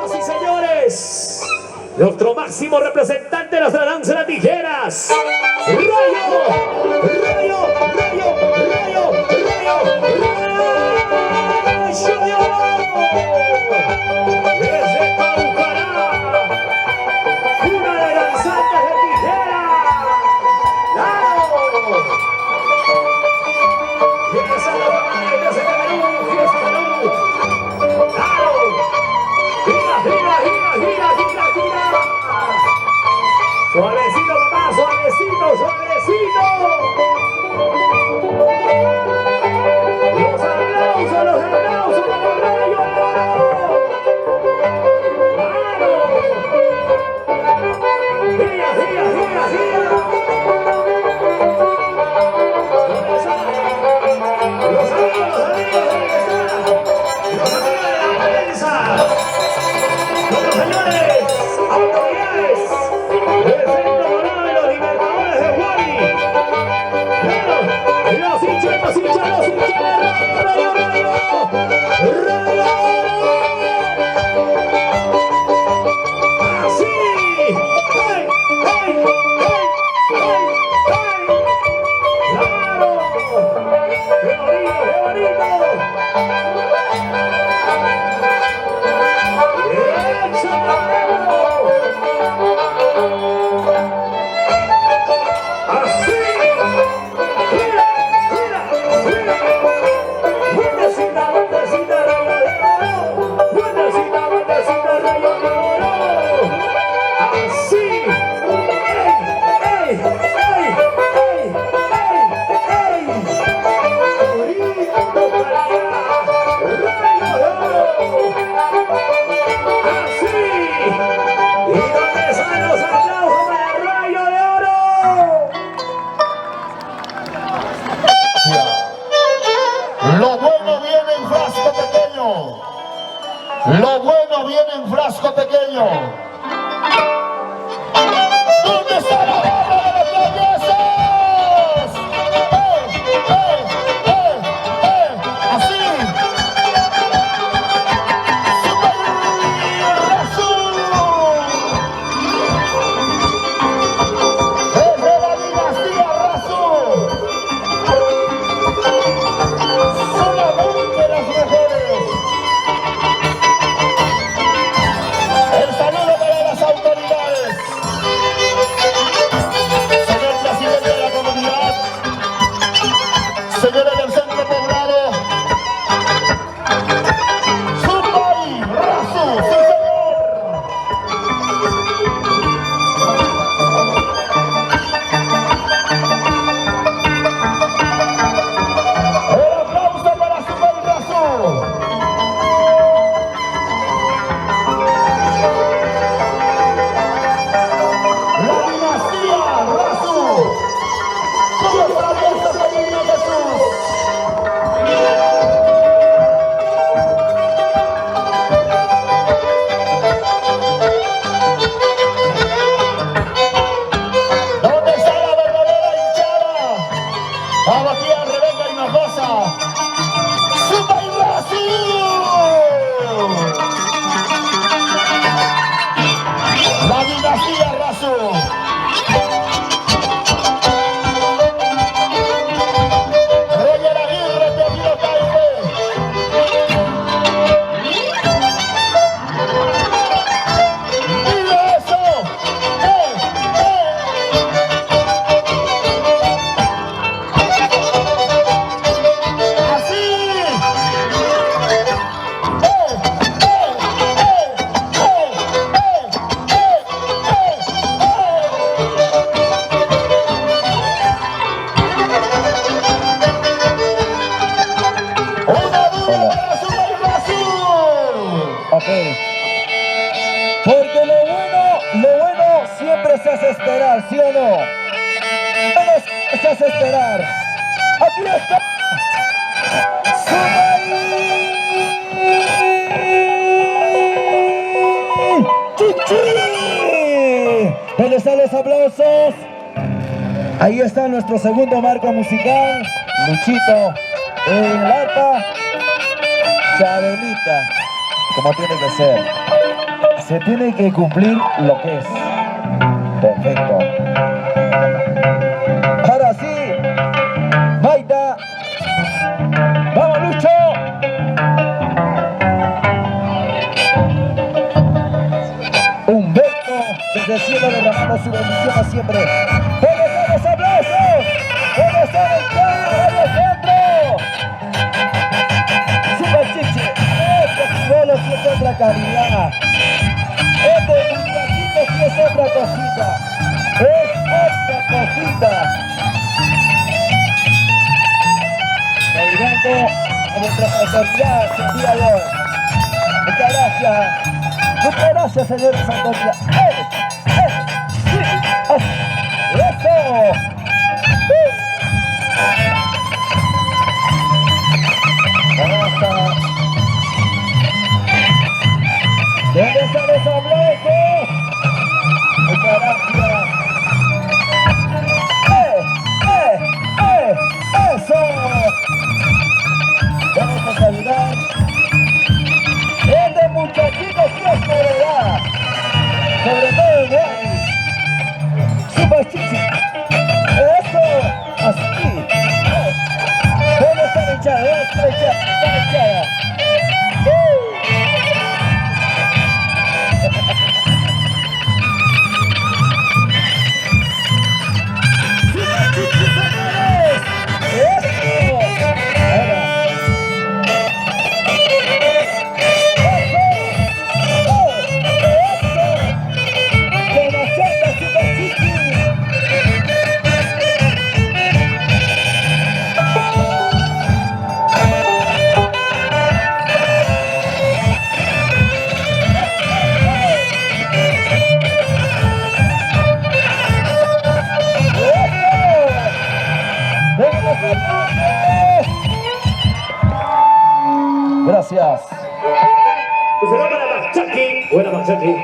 Señoras y señores, nuestro máximo representante de nuestra danza de las tijeras, Rayo, Rayo, Rayo, Rayo, Rayo, Rayo, desde Paucará, cuna de danzantes de tijera, ¡claro! Y empezando con la iglesia de Perú, fiesta Perú, ¡claro! ¡Gira, gira, gira, gira, gira, gira! Suavecito, papá, suavecito, suavecito. Los aplausos para el Rayo de Oro. ¡Claro! ¡Gira, gira, gira, gira! ¿Dónde están? Los amigos, ¿dónde están? Los amigos de la prensa. Los señores, autoridades, del Centro Morado de los Libertadores de Huari. Claro, los hinchas, los hinchas, los hinchas de Rayo, Rayo, Rayo. Así. ¡Hey, hey, hey, hey, hey! ¡Claro! ¡Qué bonito, qué bonito! Así, mira, mira, mira, vueltecita, vueltecita, Rayo de Oro, vueltecita, vueltecita, Rayo de Oro, así, ey, ey, ey, ey, ey, ey, bonito para allá, Rayo de Oro, así. ¿Y dónde están los aplausos para el Rayo de Oro? Lo bueno viene en frasco pequeño. Lo bueno viene en frasco pequeño. ¿Dónde está la barra de los traviesos? Así. Super Razú. Desde la dinastía Razú. Solamente las mejores. El saludo para las autoridades. Señor presidente de la comunidad, señores del centro poblado, Zumbai Razú, sí señor. El aplauso para Zumbai Razú. La dinastía Razú. Con los traviesos del Niño Jesús. ¿Dónde está la verdadera hinchada? Abatida, Rebeca Hinojosa. ¡Zumbai Razú! La dinastía Razú. Roger Aguirre, Teófilo Taide. ¡Viva eso! ¡Así! ¡Una dura para Zumbai Razú! Ok. Porque lo bueno siempre se hace esperar, ¿sí o no? Bueno, se hace esperar. Aquí está. ¡Zumbai! ¡Chichi! ¿Dónde están los aplausos? Ahí está nuestro segundo marco musical, Luchito en lata, Chabelita, como tiene que ser. Se tiene que cumplir lo que es. Perfecto. Ahora sí, Maida. ¡Vamos, Lucho! Humberto, desde el cielo derramando su bendición siempre. ¿Dónde están los aplausos? ¿Dónde están el carro, Alejandro? Super Chichi. Este vuelo sí es otra calidad. Este muchachito sí es otra cosita. Es otra cosita. Saludando a nuestra autoridad el día de hoy. Muchas gracias. Muchas gracias, señores autoridades. Sí. ¡Eso! ¿Dónde están los aplausos? Muchas gracias. ¡Eso! Vamos a saludar. Este muchachito Dios me verá. Sobre todo el Wally. Super Chichi. Eso. Así. ¿Dónde está la hinchada? ¿Dónde está la hinchada? ¿Dónde está la hinchada? Gracias. Pues será para Maxaki. Buena Maxaki.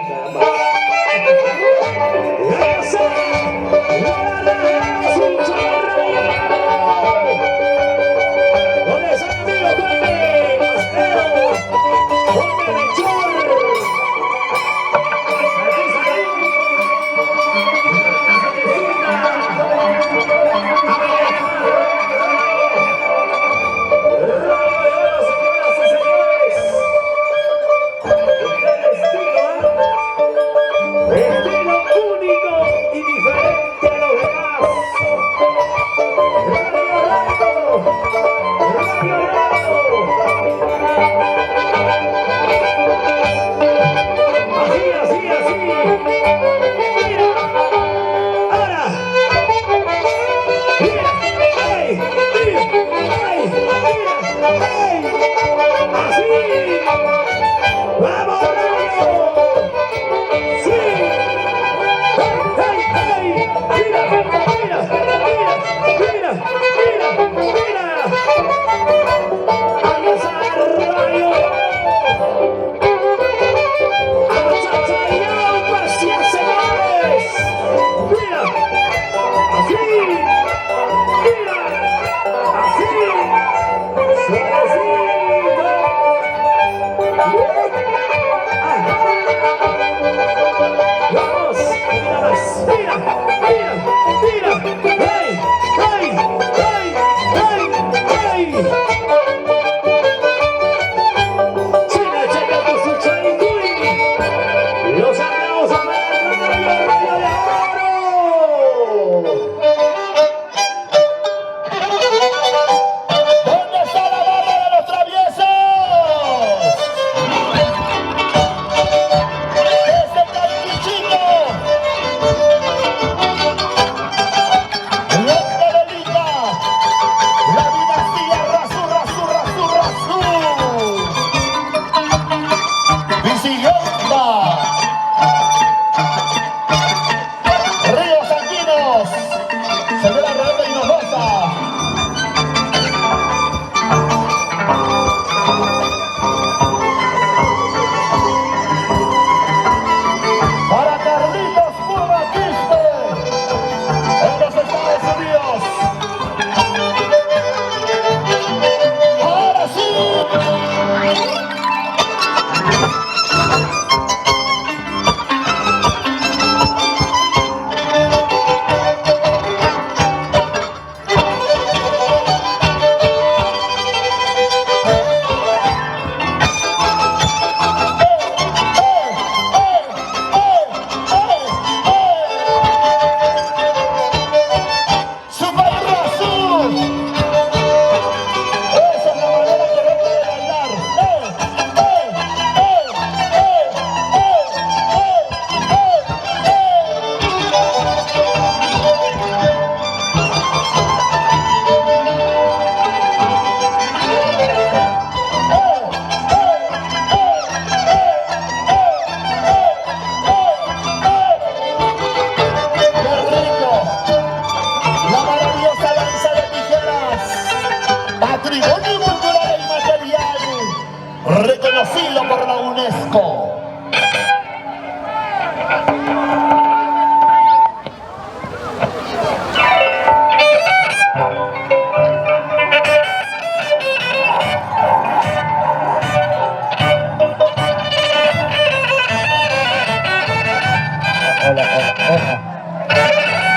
Hola, hola, hola.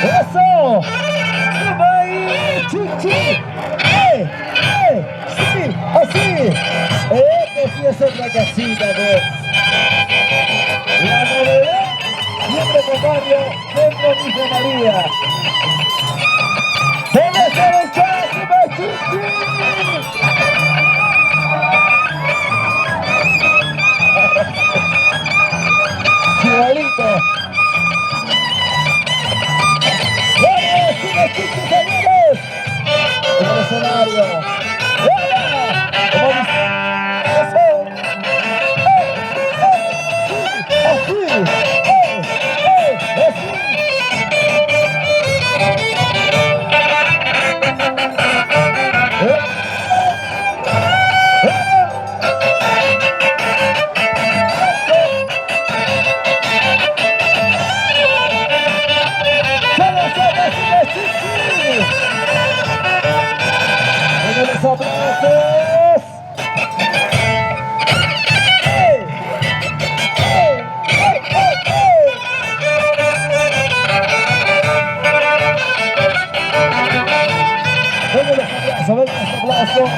¡Eso! ¡Sube ahí! ¡Chichi! ¡Sí! ¡Así! Que empieza otra casita, pues. La novedad, siempre con Mario, siempre dice María. ¡Debe ser el chaco, Chichi! Chivalito. ¡Vamos, Chichi, señores! En el escenario. ¡Hola! ¿Cómo dice? ¡Eso! ¡Así! ¡Así! ¡Los abrazos! ¡Ey! ¡Ey! ¡Ey! ¡Ey! ¡Venga los aplausos! ¡Venga los aplausos!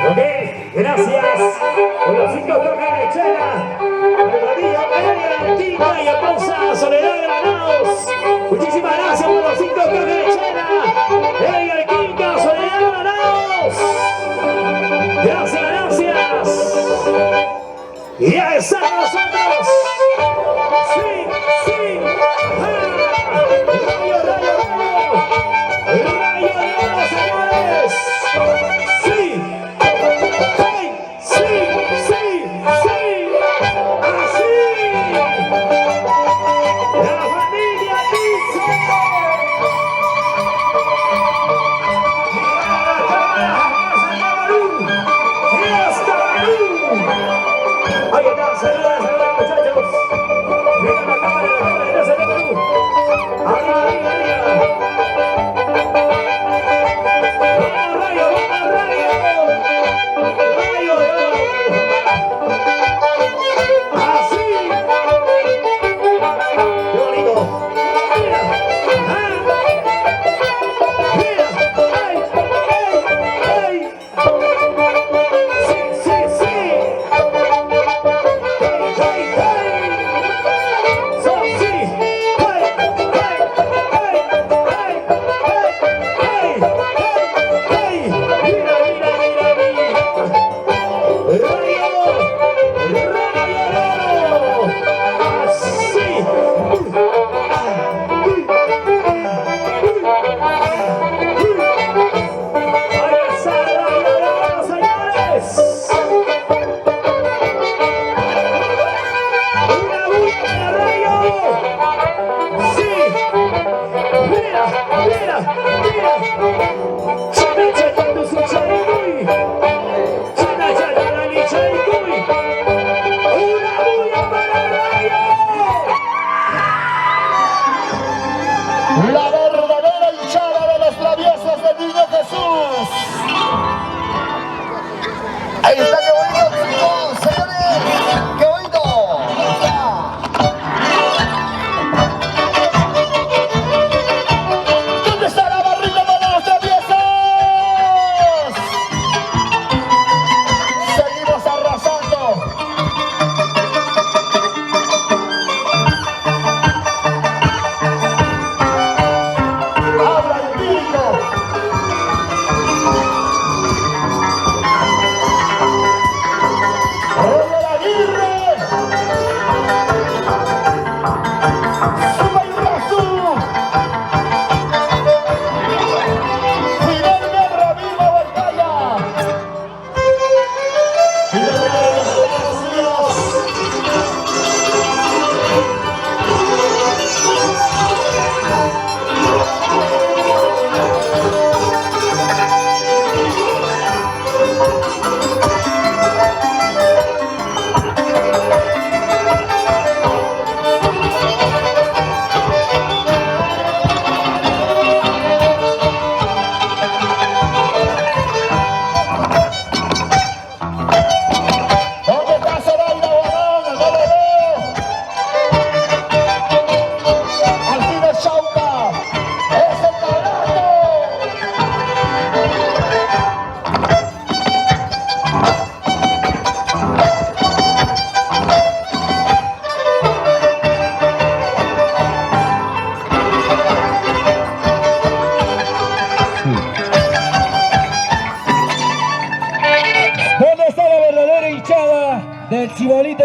Ok, gracias por los 5 toques de chela. María, María, Quinta y Aponza, Soledad Granados. Muchísimas gracias por los 5 toques de chela. Edgar Quinta, Soledad Granados. Gracias, gracias. Y ya están nosotros. Sí, sí. ¡Ah! Rayo, rayo, rayo. Rayo, rayo, señores. Sí. ¡Hey! ¡Sí! ¡Sí! ¡Sí! ¡Así! ¡La familia dice! Ahí está, saludos, muchachos. Mira la cámara, gracias a Perú. Arriba, arriba.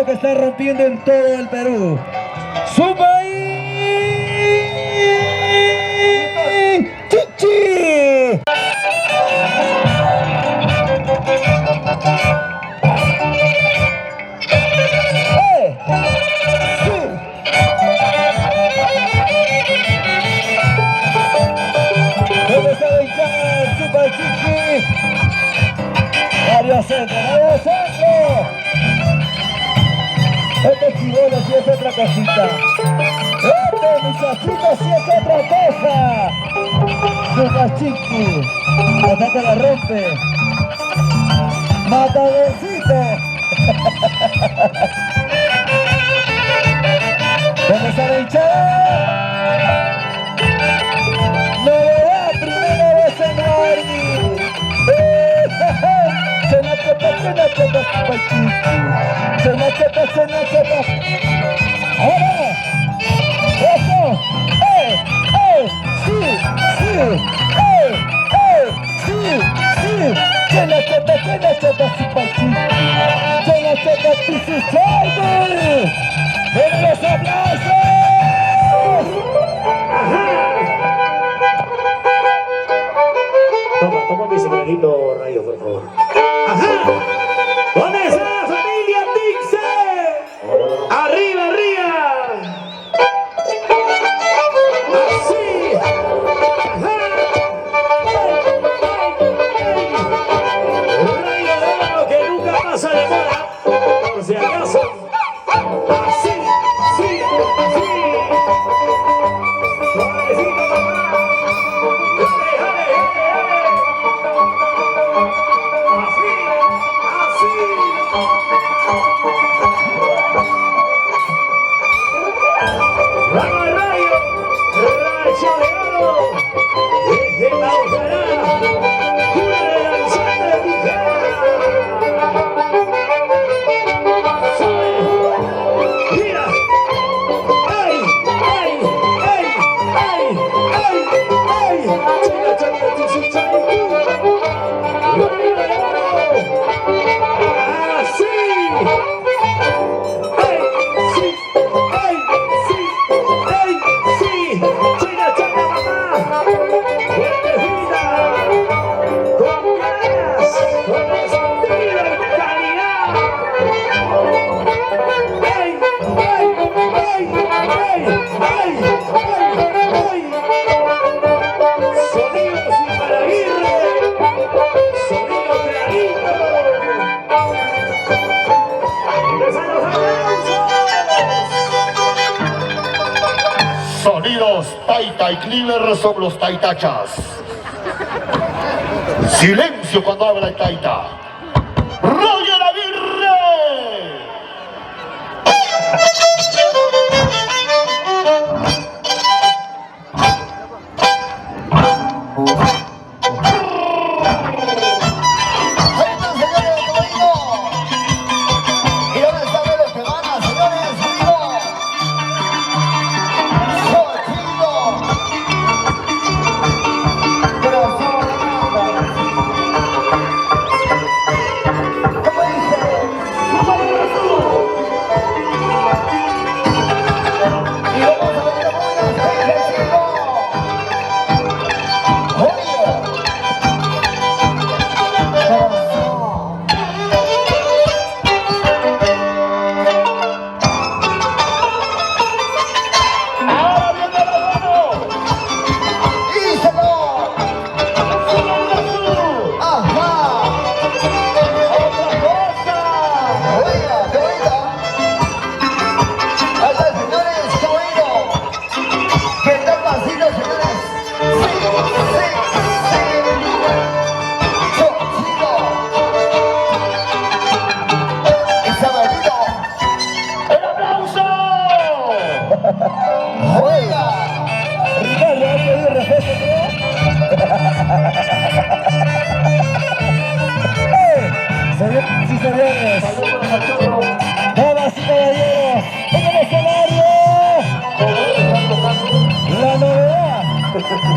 que está rompiendo en todo el Perú. ¡Su país! ¡Chichi! Super Chichi, Mario Centro, Mario Centro. Este chivolo sí es otra cosita. Este muchachito sí es otra cosa. Super Chichi, hasta que la rompe. Matadorcito. ¿Dónde está la hinchada? Ahora, eso, sí, Chena cheta, super chichi, Chena cheta, pisu chaibu, ¡en los aplausos! Toma mi sombrerito, Rayo, por favor. ¡Ajá! ¿Dónde está la familia Tixe? ¡Arriba, arriba! ¡Así! ¡Ajá! Rayo de oro que nunca pasa de moda, por si acaso. ¡Así! ¡Sí! ¡Sí! ¡Suavecito, mamá! Sonidos Taita y Cleaver sobre los taitachas. Silencio cuando habla el taita. ¡Roger Aguirre!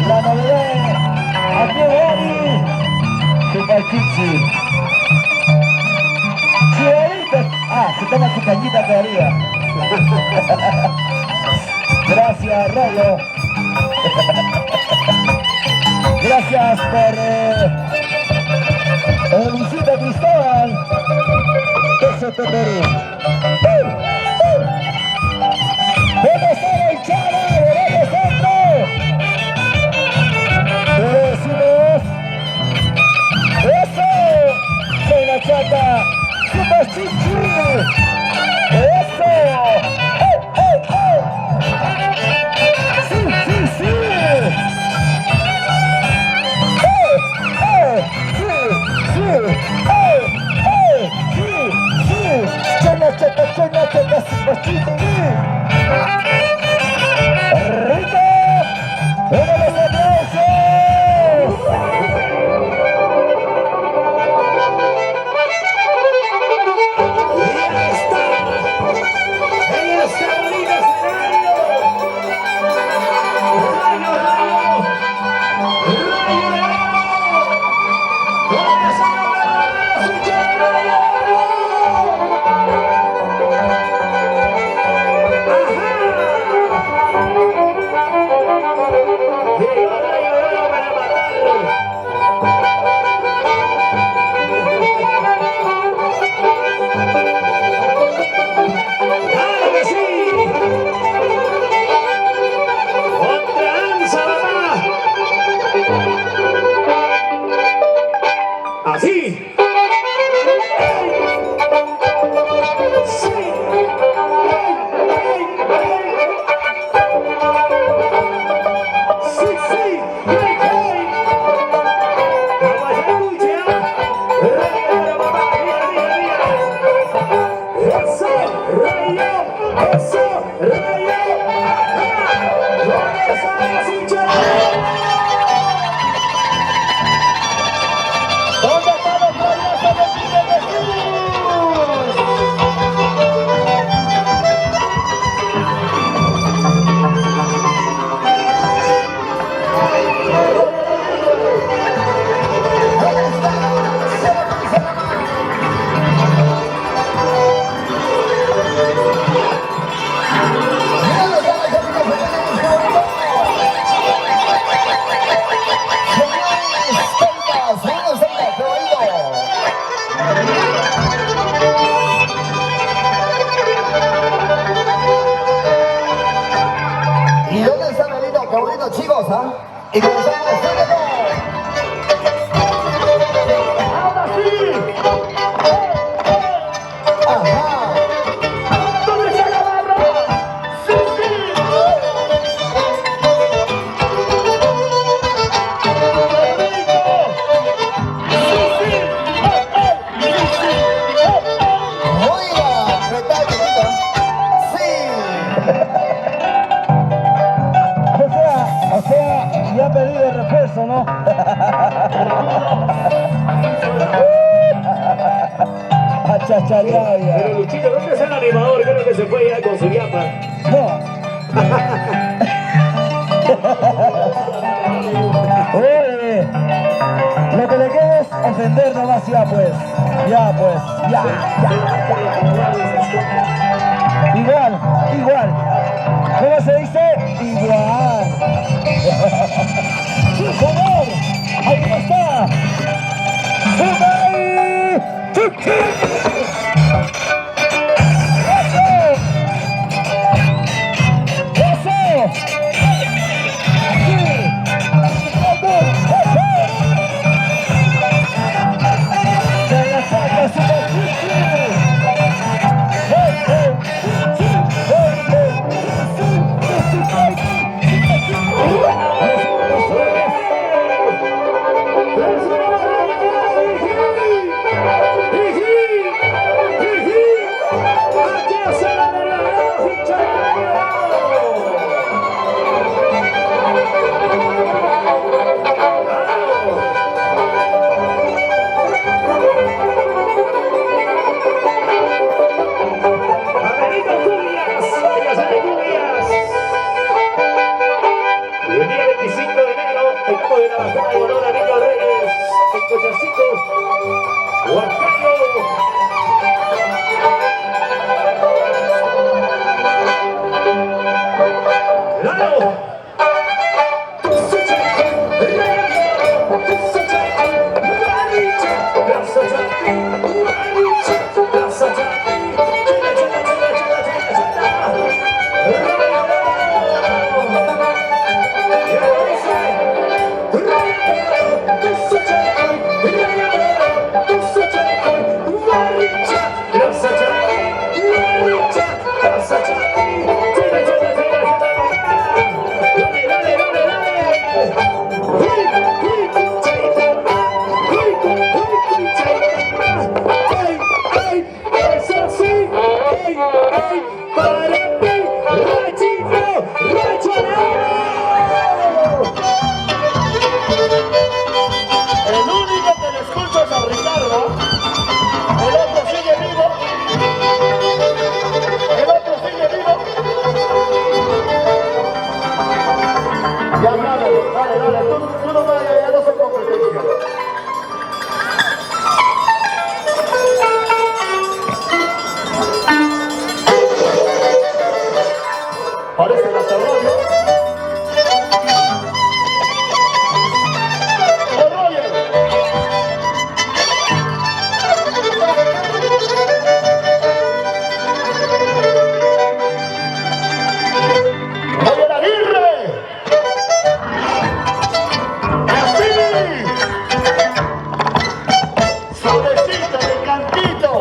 La novedad, aquí Bori, Super Chichi. Chihuahuitas, necesitamos tu cañita todavía. Gracias, Rollo. Gracias por visita Cristóbal. Eso te Perú. ¿Dónde está el Chara? ¡Derecho centro! Decimos. ¡Eso! ¡Con la chata! ¡Super Chichi! ¡Eso! ¡Oh, oh, oh! ¡Sí, sí, sí! ¡Eh, sí, sí! Sí, sí! ¡Chona chata, Super Chichi! ¡Rico! ¡Uno de los aplausos! Chicos, ¿ah? Y comenzamos a ¡ahora sí! ¡Ajá! ¿Dónde está la barra? ¡Sí, sí! ¡Oiga! ¿Me está chiquito? ¡Sí! O sea, ya ha pedido el refuerzo, ¿no? A chachalaya. Pero Luchito, ¿dónde está el animador? Creo que se fue ya con su yapa. No. Oye, lo que le queda es ofender nomás ya pues. Ya pues. Ya. Igual. ¿Cómo se dice? Igual. ¡Sí, señor! ¡Ahí está! ¡Super Chichi! ¡Eso! ¡Eso! ¡Sí! ¡Se la saca Super Chichi! ¡Hey, hey! ¡Sí, sí! ¡Hey, hey! ¡Sí, sí! ¡Sí, sí! ay, para ti, Rachito, Racho León. El único que le escucho es a Ricardo. El otro sigue vivo. El otro sigue vivo. Ya, dale, tú no vayas, ya no son competencia. Parece la charroña. Roger Aguirre. Así. Suavecito de cantito.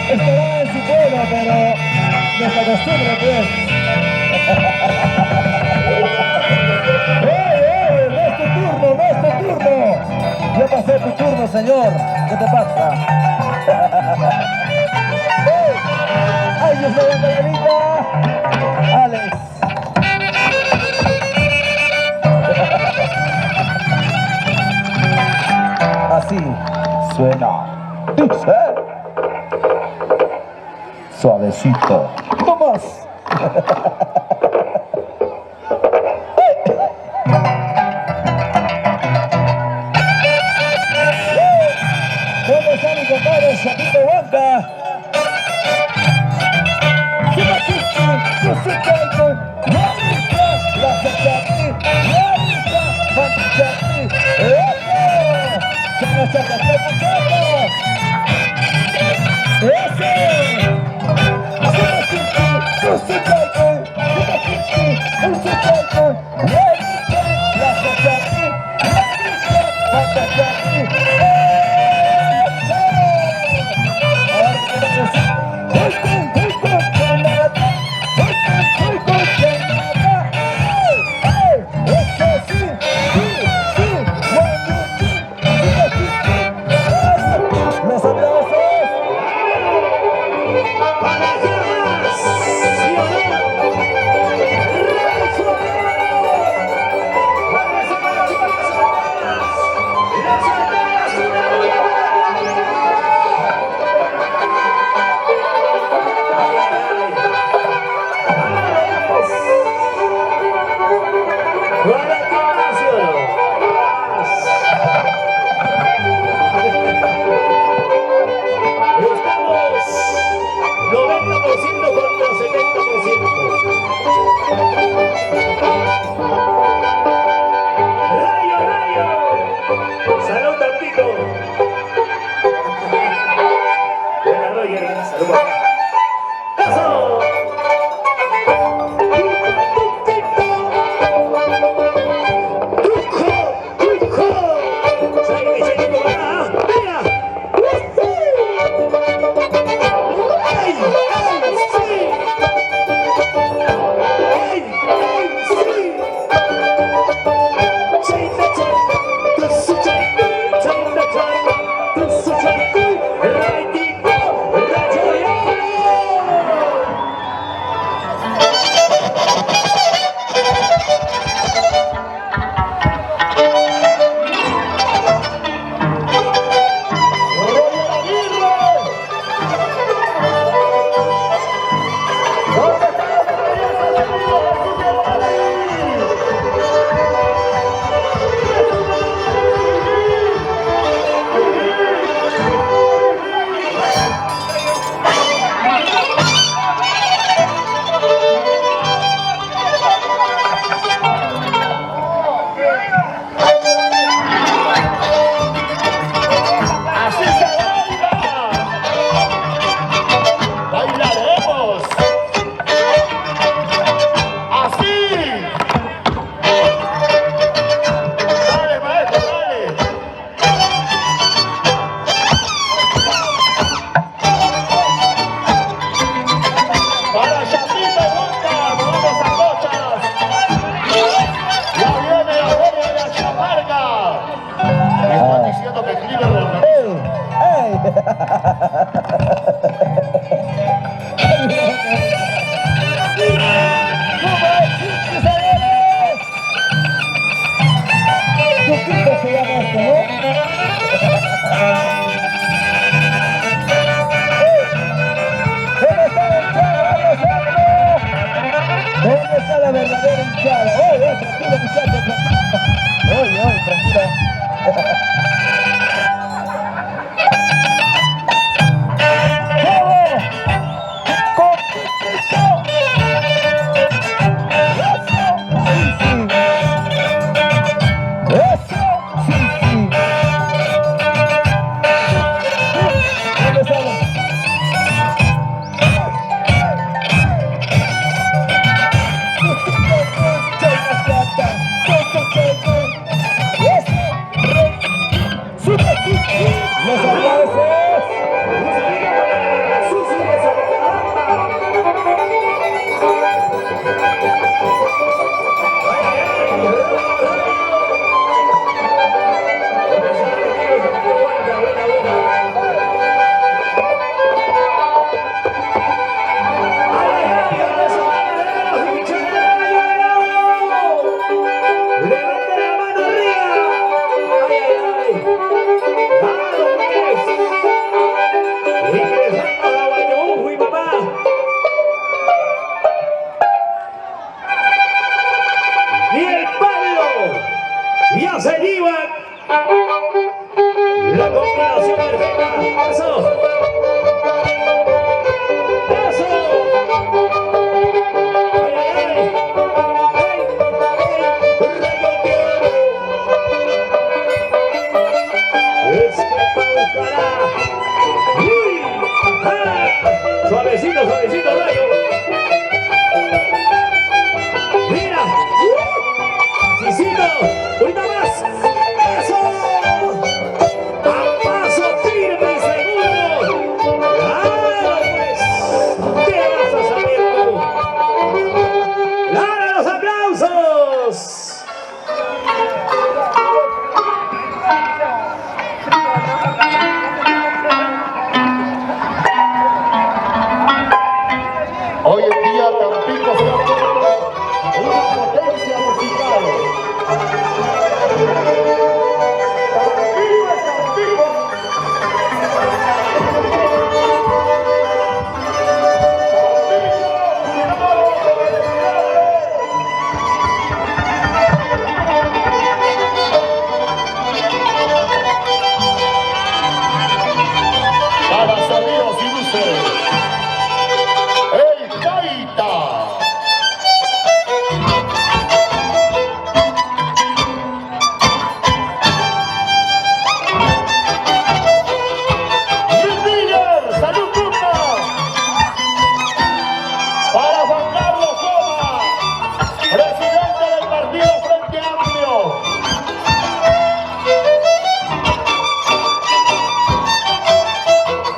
Estará en su pueblo, pero no se acostumbra, pues. No es tu turno, no es tu turno. Ya pasé tu turno, señor. ¿Qué te pasa? ¡Ay, Dios mío, Margarita! Alex. Así suena. Dice. Suavecito. ¡Vamos! ¿Cómo está mi compadre Chapito Huanca? ¡Ese! Chuquito se llama esto, ¿no? ¿Dónde está la hinchada, Rosario? ¿Dónde está la verdadera hinchada? Oye, tranquilo, muchachos, tranquilo. Oye, tranquilo. Los aplausos. Ya se llevan la combinación perfecta. Eso. Eso. Ay, ay, ay. Ay, ay. Es que pautará. Uy. Ajá. Suavecito, suavecito, rayo. Mira. Asísito. Ahorita más. Eso. A paso firme y seguro. Claro, pues. ¿Qué vas a saber tú? ¡Dale los aplausos! Hoy en día Tampico se ha vuelto una potencia musical. ¡Viva Tampico! Para sonidos y luces, el Taita. Luis Miller, salud punta. Para Juan Carlos Coma, presidente del partido Frente Amplio.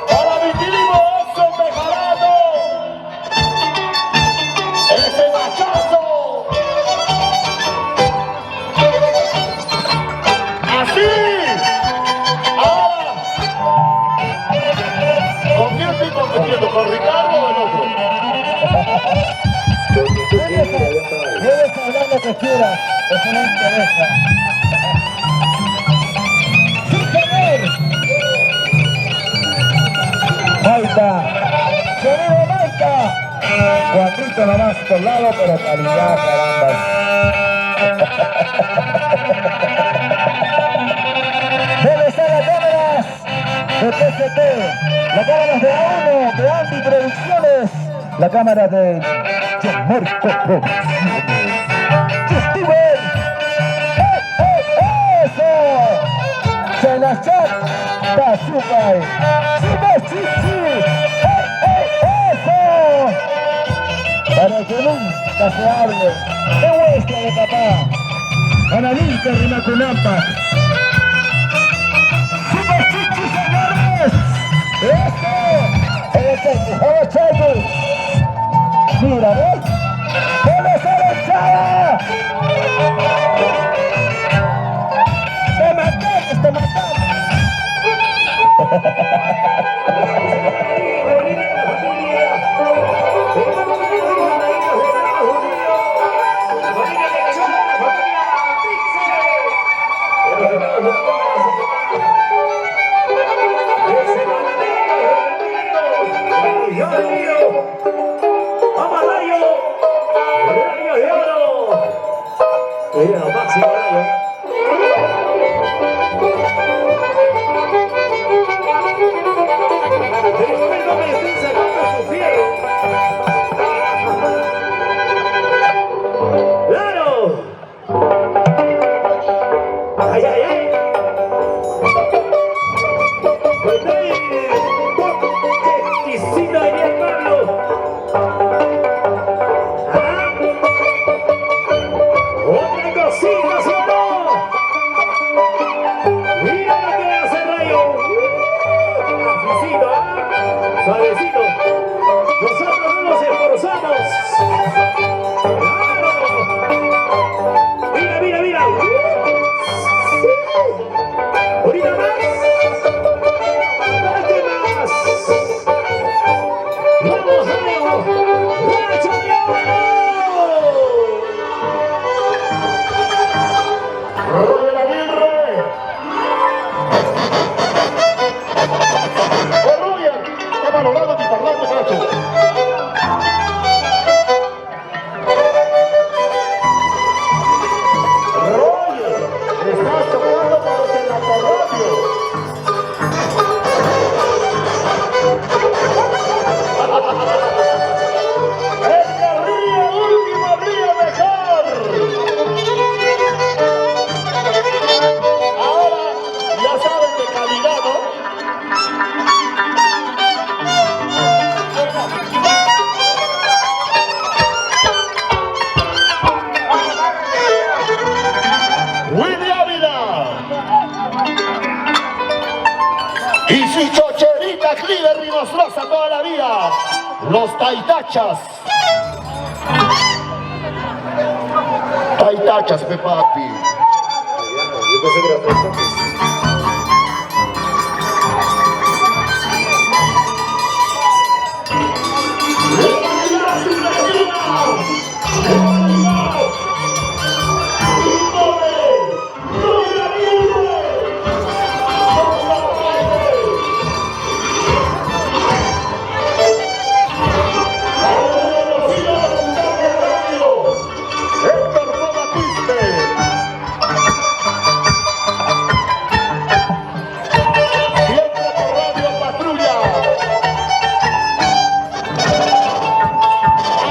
Para mi primo Edson Bejarano, ese machazo. Así. Ahora, ¿con quién estoy compitiendo? ¿Con Ricardo o el otro? Puedes hablar lo que quieras, eso no interesa. ¡Sí, señor! Maita, sonido Maita. Juanito nomás por lado, pero calidad, caramba. ¿Dónde están las cámaras de TCT? Las cámaras de A1, de Andy Producciones, la cámara de John Marco Producciones. ¡Steven! ¡Eso! ¡Se las chat! ¡Da super! ¡Super chichi! ¡Eso! Para que nunca se hable de vuestra de papá. Analista Rimacunampa. ¡Super chichi, señores! ¡Eso! ¡Eso! Mira, ¿ves? ¡Debe ser echada! ¡Te matamos, te matamos! Después no me estén sacando su fierro. ¡Claro! ¡Ay, ay, ay! Estoy exquisito ahí, hermano. ¿Ah? Otra cosita, ¿sí o no? Mira lo que hace Rayo. Suavecito, ¿ah? Suavecito. Nosotros no nos esforzamos. ¡Claro! Mira, mira, mira. Sí. Ahorita más. Date más. Vamos, Rayo. ¡Rayo de oro! Roger Aguirre. ¡Oh, Roger! ¡Está valorado mi parlante, cacho! Roger, estás tocando para los en la radio. ¡El que ríe último ríe mejor! Ahora ya saben de calidad, ¿no? Willy Ávila y su chocherita Cliver Rinostrosa toda la vida, los Taitachas. Taitachas, pe papi. Yo pensé que era fresco. Héctor Bobatiste. Siempre por Radio Patrulla.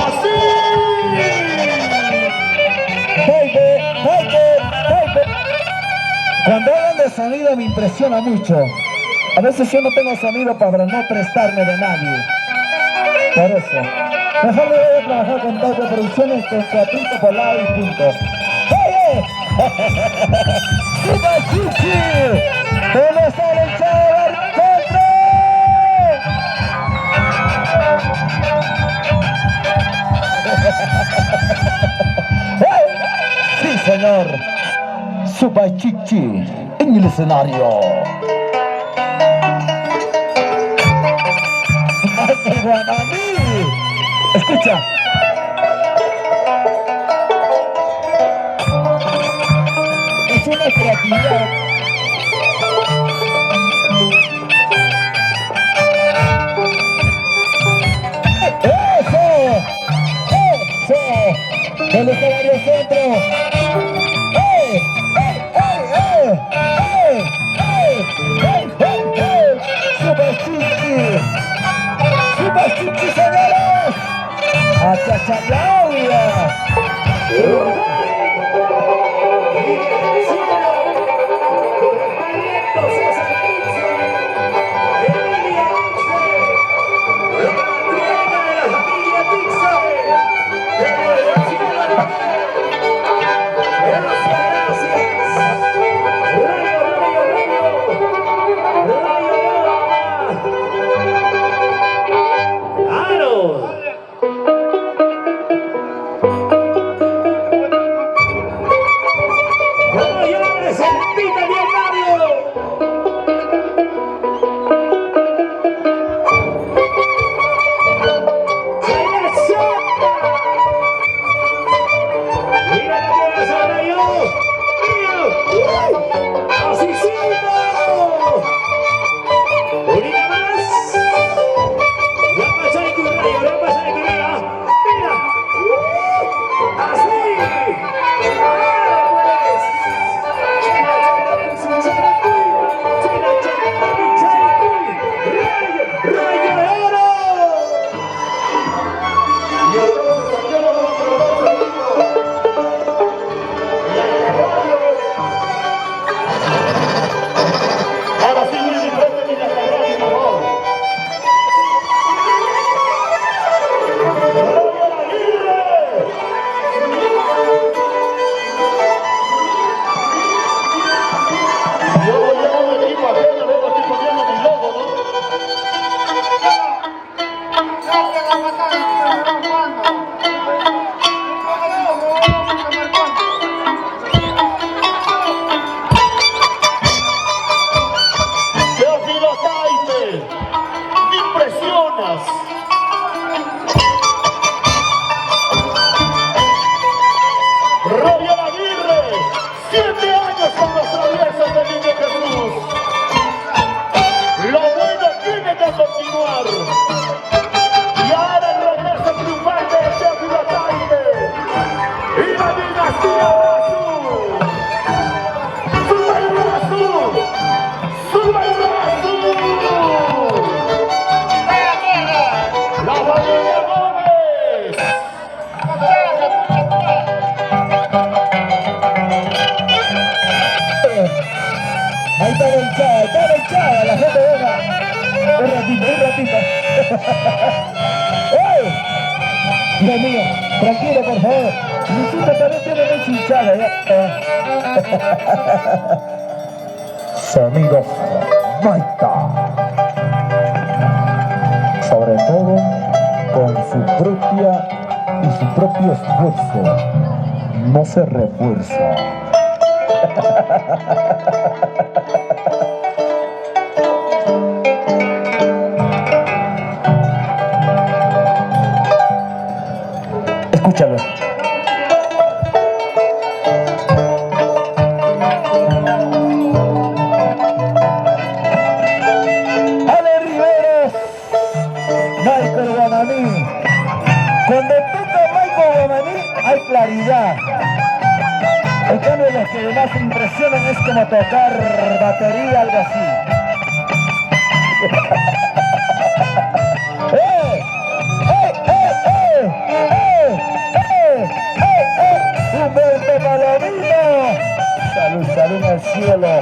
Así. Jaime. Cuando hablan de sonido me impresiona mucho. A veces yo no tengo sonido para no prestarme de nadie. Por eso. Mejor me voy a trabajar con Taito Producciones con Cuatrito por lado y punto. ¡Oye! ¡Super Chichi! ¿Dónde sale el chaval? Sí, señor. Super Chichi en el escenario. ¡Ay, Guananí! Escucha. Es una creatividad. ¡Eso! ¡Eso! ¡El escenario centro! ¡Ey! ¡Ey! ¡Ey! ¡Ey! ¡Ey! ¡Ey! ¡Ey! ¡Ey! ¡Super Chichi! ¡Super Chichi, señores! ¡A Chachalauria! ¡Ey! Dios mío, tranquilo, por favor. Luisito también tiene mucha hinchada, ¿ya? Sonidos Maita. Sobre todo con su propio esfuerzo. No se refuerza. Escúchalo. Ale Riveros, Michael Guamaní. Cuando toca Michael Guamaní hay claridad. En cambio, los que más impresionan es como tocar batería, algo así. ¡Eh! ¡Eh, eh, eh! ¡Eh, eh, eh, eh! ¡Humberto Palomino! Salud, salud al cielo.